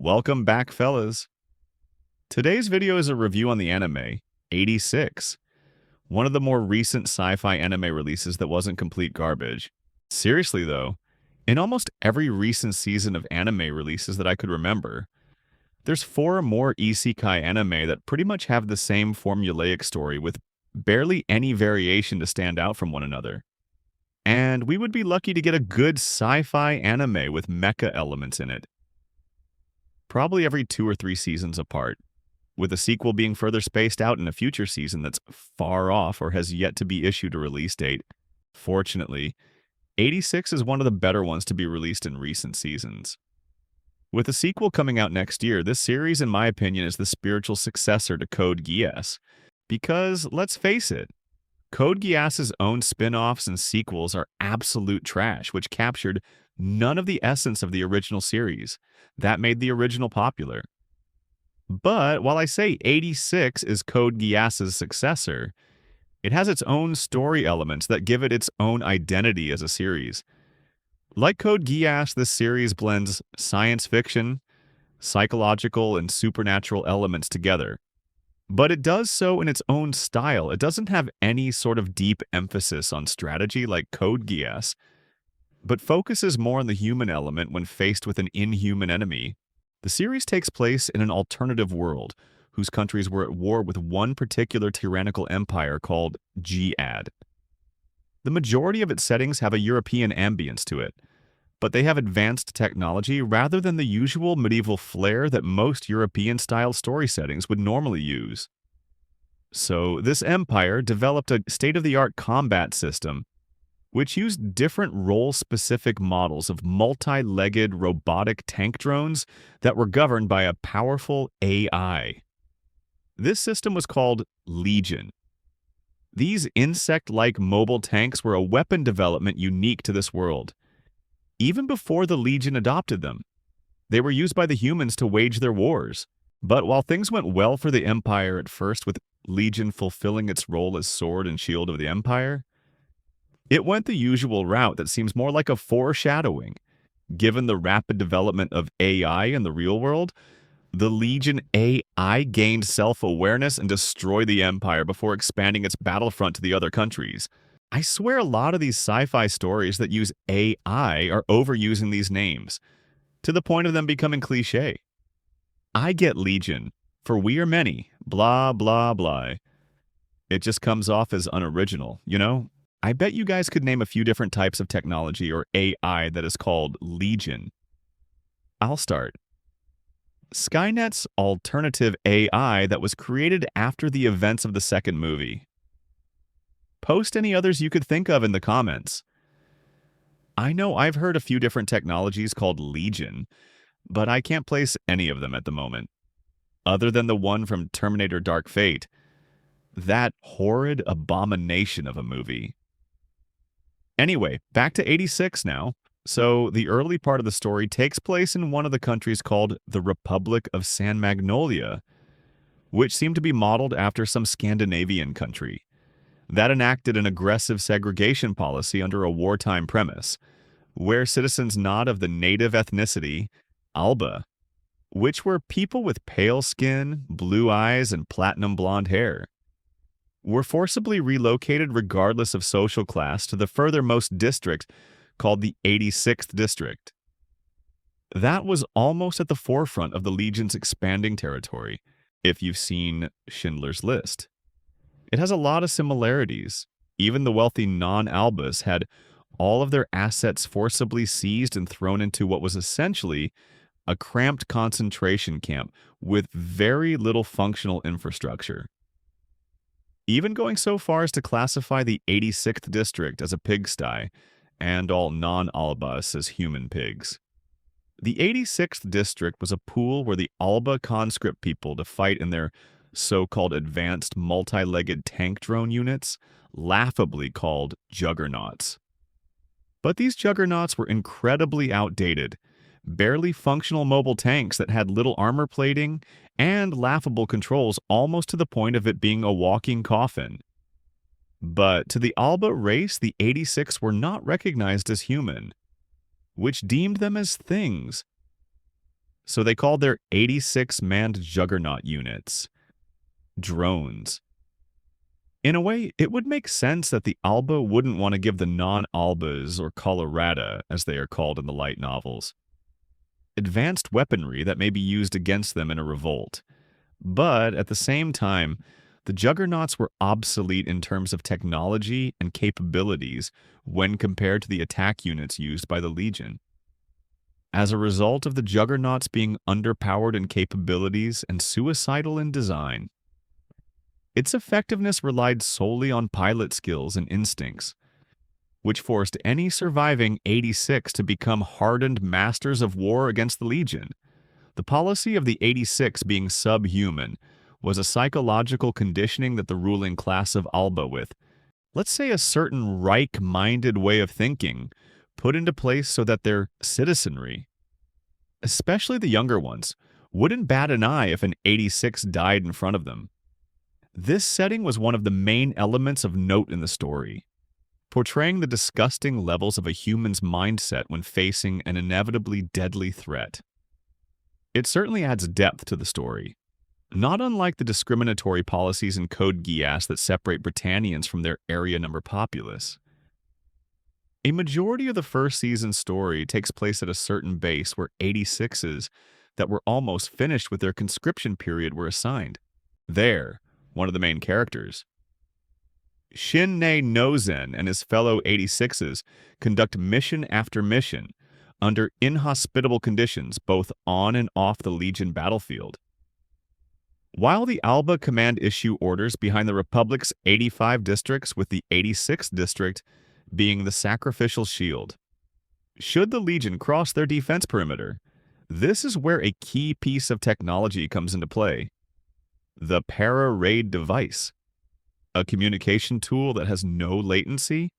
Welcome back, fellas. Today's video is a review on the anime 86, one of the more recent sci-fi anime releases that wasn't complete garbage. Seriously though, in almost every recent season of anime releases that I could remember, there's four or more isekai anime that pretty much have the same formulaic story with barely any variation to stand out from one another. And we would be lucky to get a good sci-fi anime with mecha elements in it, probably every 2 or 3 seasons apart, with a sequel being further spaced out in a future season that's far off or has yet to be issued a release date. Fortunately, 86 is one of the better ones to be released in recent seasons. With a sequel coming out next year, this series, in my opinion, is the spiritual successor to Code Geass. Because, let's face it, Code Geass's own spin-offs and sequels are absolute trash, which captured none of the essence of the original series. That made the original popular. But while I say 86 is Code Geass's successor, it has its own story elements that give it its own identity as a series. Like Code Geass, this series blends science fiction, psychological, and supernatural elements together. But it does so in its own style. It doesn't have any sort of deep emphasis on strategy like Code Geass, but focuses more on the human element when faced with an inhuman enemy. The series takes place in an alternative world, whose countries were at war with one particular tyrannical empire called Gead. The majority of its settings have a European ambience to it, but they have advanced technology rather than the usual medieval flair that most European-style story settings would normally use. So, this empire developed a state-of-the-art combat system which used different role-specific models of multi-legged robotic tank drones that were governed by a powerful AI. This system was called Legion. These insect-like mobile tanks were a weapon development unique to this world. Even before the Legion adopted them, they were used by the humans to wage their wars. But while things went well for the Empire at first, with Legion fulfilling its role as sword and shield of the Empire, it went the usual route that seems more like a foreshadowing. Given the rapid development of AI in the real world, the Legion AI gained self-awareness and destroyed the Empire before expanding its battlefront to the other countries. I swear a lot of these sci-fi stories that use AI are overusing these names, to the point of them becoming cliché. I get Legion, for we are many, blah blah blah. It just comes off as unoriginal, you know? I bet you guys could name a few different types of technology or AI that is called Legion. I'll start. Skynet's alternative AI that was created after the events of the second movie. Post any others you could think of in the comments. I know I've heard a few different technologies called Legion, but I can't place any of them at the moment, other than the one from Terminator Dark Fate. That horrid abomination of a movie. Anyway, back to 86 now. So, the early part of the story takes place in one of the countries called the Republic of San Magnolia, which seemed to be modeled after some Scandinavian country that enacted an aggressive segregation policy under a wartime premise, where citizens not of the native ethnicity, Alba, which were people with pale skin, blue eyes, and platinum blonde hair, were forcibly relocated regardless of social class to the furthermost district called the 86th District. That was almost at the forefront of the Legion's expanding territory, if you've seen Schindler's List. It has a lot of similarities. Even the wealthy non-Albas had all of their assets forcibly seized and thrown into what was essentially a cramped concentration camp with very little functional infrastructure. Even going so far as to classify the 86th District as a pigsty, and all non-Albas as human pigs. The 86th District was a pool where the Alba conscript people to fight in their so-called advanced multi-legged tank drone units, laughably called juggernauts. But these juggernauts were incredibly outdated, barely functional mobile tanks that had little armor plating and laughable controls, almost to the point of it being a walking coffin. But to the Alba race, the 86 were not recognized as human, which deemed them as things. So they called their 86 manned juggernaut units drones. In a way, it would make sense that the Alba wouldn't want to give the non-Albas, or Colorata, as they are called in the light novels, advanced weaponry that may be used against them in a revolt. But at the same time, the Juggernauts were obsolete in terms of technology and capabilities when compared to the attack units used by the Legion. As a result of the Juggernauts being underpowered in capabilities and suicidal in design, its effectiveness relied solely on pilot skills and instincts, which forced any surviving 86 to become hardened masters of war against the Legion. The policy of the 86 being subhuman was a psychological conditioning that the ruling class of Alba, with, let's say, a certain Reich-minded way of thinking, put into place so that their citizenry, especially the younger ones, wouldn't bat an eye if an 86 died in front of them. This setting was one of the main elements of note in the story, portraying the disgusting levels of a human's mindset when facing an inevitably deadly threat. It certainly adds depth to the story, not unlike the discriminatory policies in Code Geass that separate Britannians from their area number populace. A majority of the first season's story takes place at a certain base where 86s that were almost finished with their conscription period were assigned. There, one of the main characters, Shin-Nei Nozen, and his fellow 86s conduct mission after mission under inhospitable conditions both on and off the Legion battlefield. While the Alba Command issue orders behind the Republic's 85 districts, with the 86th district being the sacrificial shield. Should the Legion cross their defense perimeter, this is where a key piece of technology comes into play: the para-raid device, a communication tool that has no latency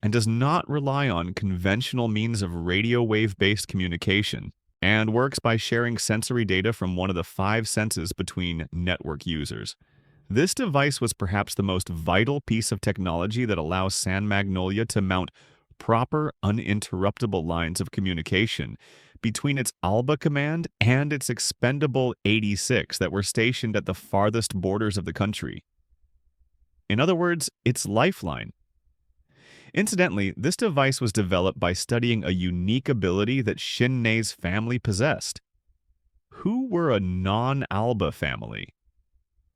and does not rely on conventional means of radio wave-based communication, and works by sharing sensory data from one of the 5 senses between network users. This device was perhaps the most vital piece of technology that allows San Magnolia to mount proper, uninterruptible lines of communication between its Alba command and its expendable 86 that were stationed at the farthest borders of the country. In other words, its lifeline. Incidentally, this device was developed by studying a unique ability that Shin-Nei's family possessed. Who were a non-Alba family?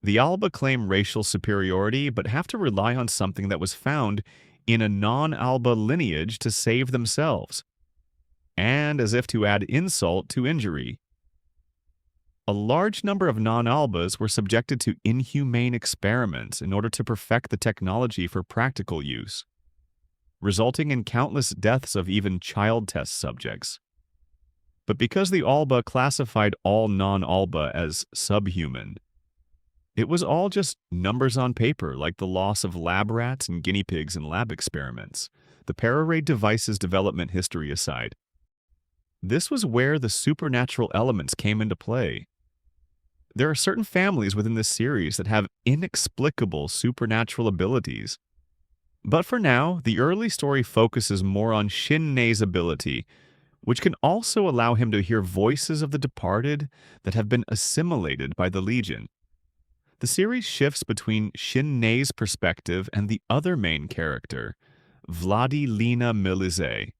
The Alba claim racial superiority, but have to rely on something that was found in a non-Alba lineage to save themselves. And as if to add insult to injury, a large number of non-Albas were subjected to inhumane experiments in order to perfect the technology for practical use, resulting in countless deaths of even child test subjects. But because the Alba classified all non-Alba as subhuman, it was all just numbers on paper, like the loss of lab rats and guinea pigs in lab experiments, the para-raid device's development history aside. This was where the supernatural elements came into play. There are certain families within this series that have inexplicable supernatural abilities. But for now, the early story focuses more on Shin-Nei's ability, which can also allow him to hear voices of the departed that have been assimilated by the Legion. The series shifts between Shin-Nei's perspective and the other main character, Vladilena Milize,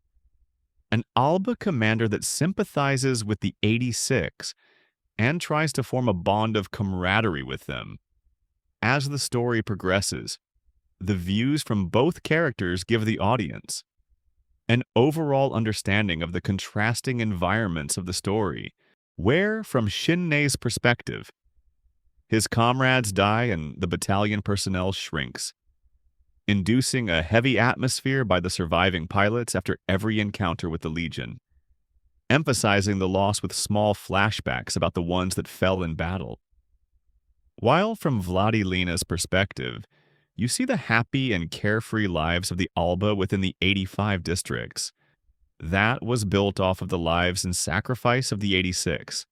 an Alba commander that sympathizes with the 86 and tries to form a bond of camaraderie with them. As the story progresses, the views from both characters give the audience an overall understanding of the contrasting environments of the story, where, from Shin-Nei's perspective, his comrades die and the battalion personnel shrinks, inducing a heavy atmosphere by the surviving pilots after every encounter with the Legion, emphasizing the loss with small flashbacks about the ones that fell in battle. While from Vladilena's perspective, you see the happy and carefree lives of the Alba within the 85 districts. That was built off of the lives and sacrifice of the 86.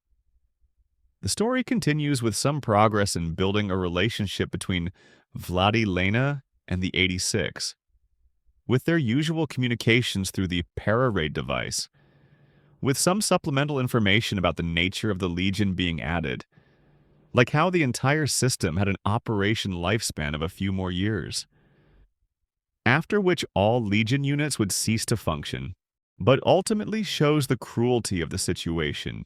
The story continues with some progress in building a relationship between Vladilena and the 86, with their usual communications through the para-raid device. with some supplemental information about the nature of the Legion being added, like how the entire system had an operation lifespan of a few more years, after which all Legion units would cease to function, but ultimately shows the cruelty of the situation,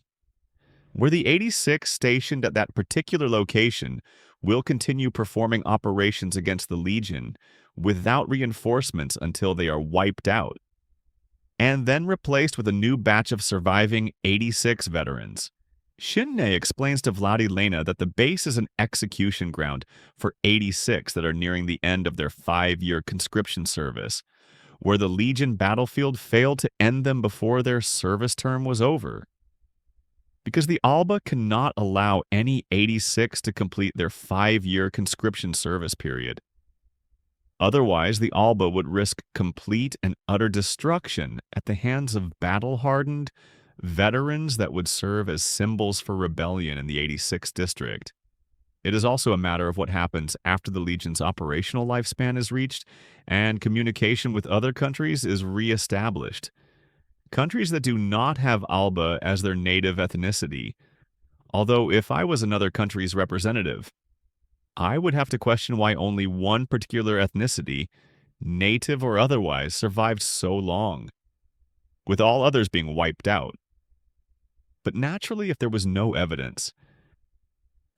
where the 86 stationed at that particular location will continue performing operations against the Legion without reinforcements until they are wiped out, and then replaced with a new batch of surviving 86 veterans. Shinne explains to Vladilena that the base is an execution ground for 86 that are nearing the end of their 5-year conscription service, where the Legion battlefield failed to end them before their service term was over. Because the Alba cannot allow any 86 to complete their 5-year conscription service period. Otherwise, the Alba would risk complete and utter destruction at the hands of battle-hardened veterans that would serve as symbols for rebellion in the 86th district. It is also a matter of what happens after the Legion's operational lifespan is reached and communication with other countries is re-established. Countries that do not have Alba as their native ethnicity. Although if I was another country's representative, I would have to question why only one particular ethnicity, native or otherwise, survived so long, with all others being wiped out. But naturally, if there was no evidence,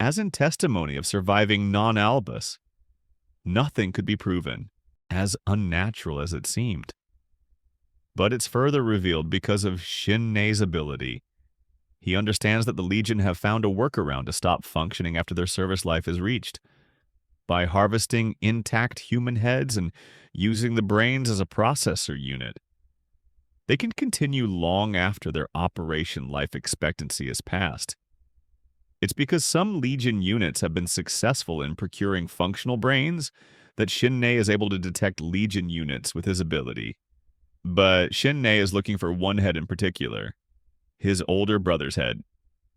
as in testimony of surviving non-Albus, nothing could be proven, as unnatural as it seemed. But it's further revealed because of Shinne's ability. He understands that the Legion have found a workaround to stop functioning after their service life is reached. By harvesting intact human heads and using the brains as a processor unit, they can continue long after their operation life expectancy is passed. It's because some Legion units have been successful in procuring functional brains that Shinne is able to detect Legion units with his ability. But Shinne is looking for one head in particular, his older brother's head,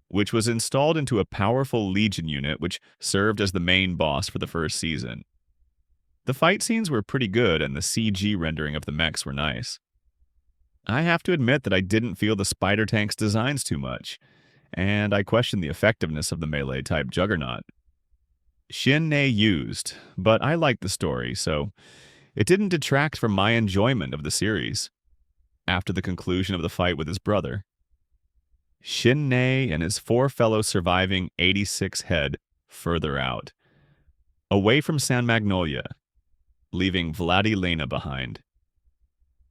which was installed into a powerful Legion unit which served as the main boss for the first season. The fight scenes were pretty good and the CG rendering of the mechs were nice. I have to admit that I didn't feel the spider tank's designs too much, and I questioned the effectiveness of the melee-type juggernaut. Shinne used, but I liked the story, so it didn't detract from my enjoyment of the series. After the conclusion of the fight with his brother, Shinne and his 4 fellow surviving 86 head further out, away from San Magnolia, leaving Vladilena behind,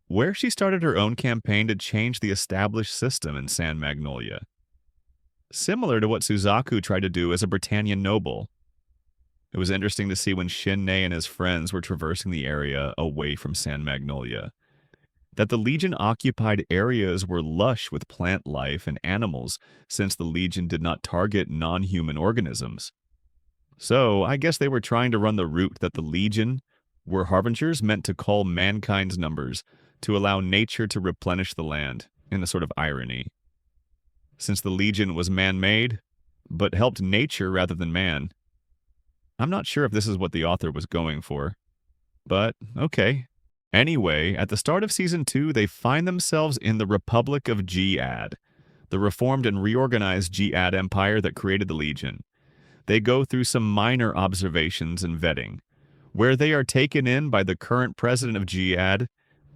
where she started her own campaign to change the established system in San Magnolia, similar to what Suzaku tried to do as a Britannian noble. It was interesting to see when Shinne and his friends were traversing the area away from San Magnolia, that the Legion-occupied areas were lush with plant life and animals since the Legion did not target non-human organisms. So, I guess they were trying to run the route that the Legion were harbingers meant to cull mankind's numbers to allow nature to replenish the land, in a sort of irony. Since the Legion was man-made, but helped nature rather than man. I'm not sure if this is what the author was going for, but okay. Anyway, at the start of Season 2, they find themselves in the Republic of G-Ad, the reformed and reorganized G-Ad empire that created the Legion. They go through some minor observations and vetting, where they are taken in by the current president of G-Ad,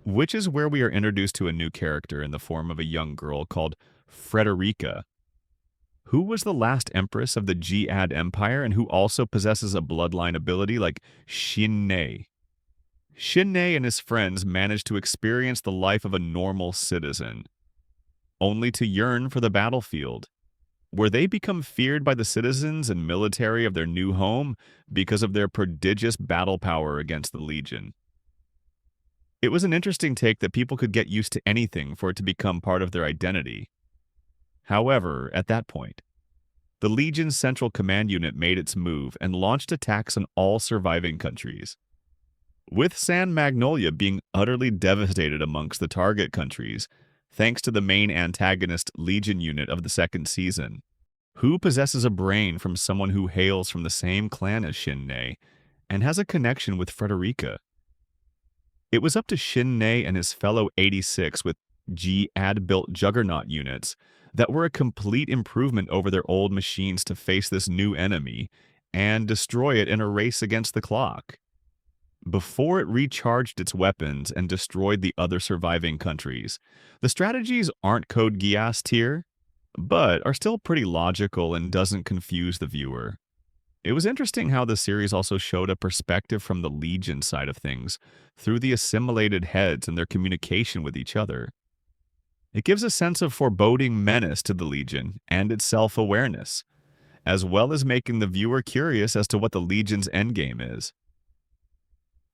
which is where we are introduced to a new character in the form of a young girl called Frederica, who was the last empress of the G-Ad Empire and who also possesses a bloodline ability like Shinne. Shinne and his friends managed to experience the life of a normal citizen, only to yearn for the battlefield, where they become feared by the citizens and military of their new home because of their prodigious battle power against the Legion. It was an interesting take that people could get used to anything for it to become part of their identity. However, at that point, the Legion's Central Command Unit made its move and launched attacks on all surviving countries, with San Magnolia being utterly devastated amongst the target countries, thanks to the main antagonist Legion unit of the second season, who possesses a brain from someone who hails from the same clan as Shinne and has a connection with Frederica. It was up to Shinne and his fellow 86 with G-Ad built Juggernaut units that were a complete improvement over their old machines to face this new enemy and destroy it in a race against the clock. Before it recharged its weapons and destroyed the other surviving countries, the strategies aren't Code Geass tier, but are still pretty logical and doesn't confuse the viewer. It was interesting how the series also showed a perspective from the Legion side of things through the assimilated heads and their communication with each other. It gives a sense of foreboding menace to the Legion and its self-awareness, as well as making the viewer curious as to what the Legion's endgame is.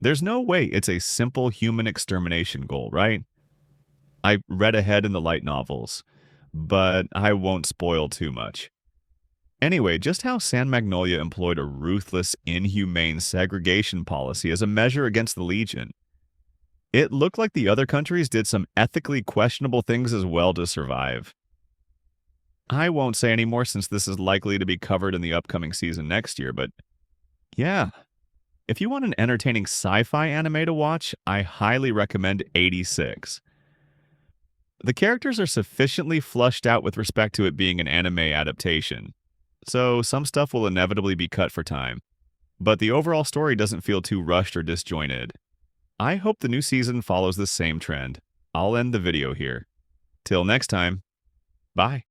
There's no way it's a simple human extermination goal, right? I read ahead in the light novels, but I won't spoil too much. Anyway, just how San Magnolia employed a ruthless, inhumane segregation policy as a measure against the Legion. It looked like the other countries did some ethically questionable things as well to survive. I won't say any more since this is likely to be covered in the upcoming season next year, but yeah. If you want an entertaining sci-fi anime to watch, I highly recommend 86. The characters are sufficiently fleshed out with respect to it being an anime adaptation, so some stuff will inevitably be cut for time, but the overall story doesn't feel too rushed or disjointed. I hope the new season follows the same trend. I'll end the video here. Till next time, bye.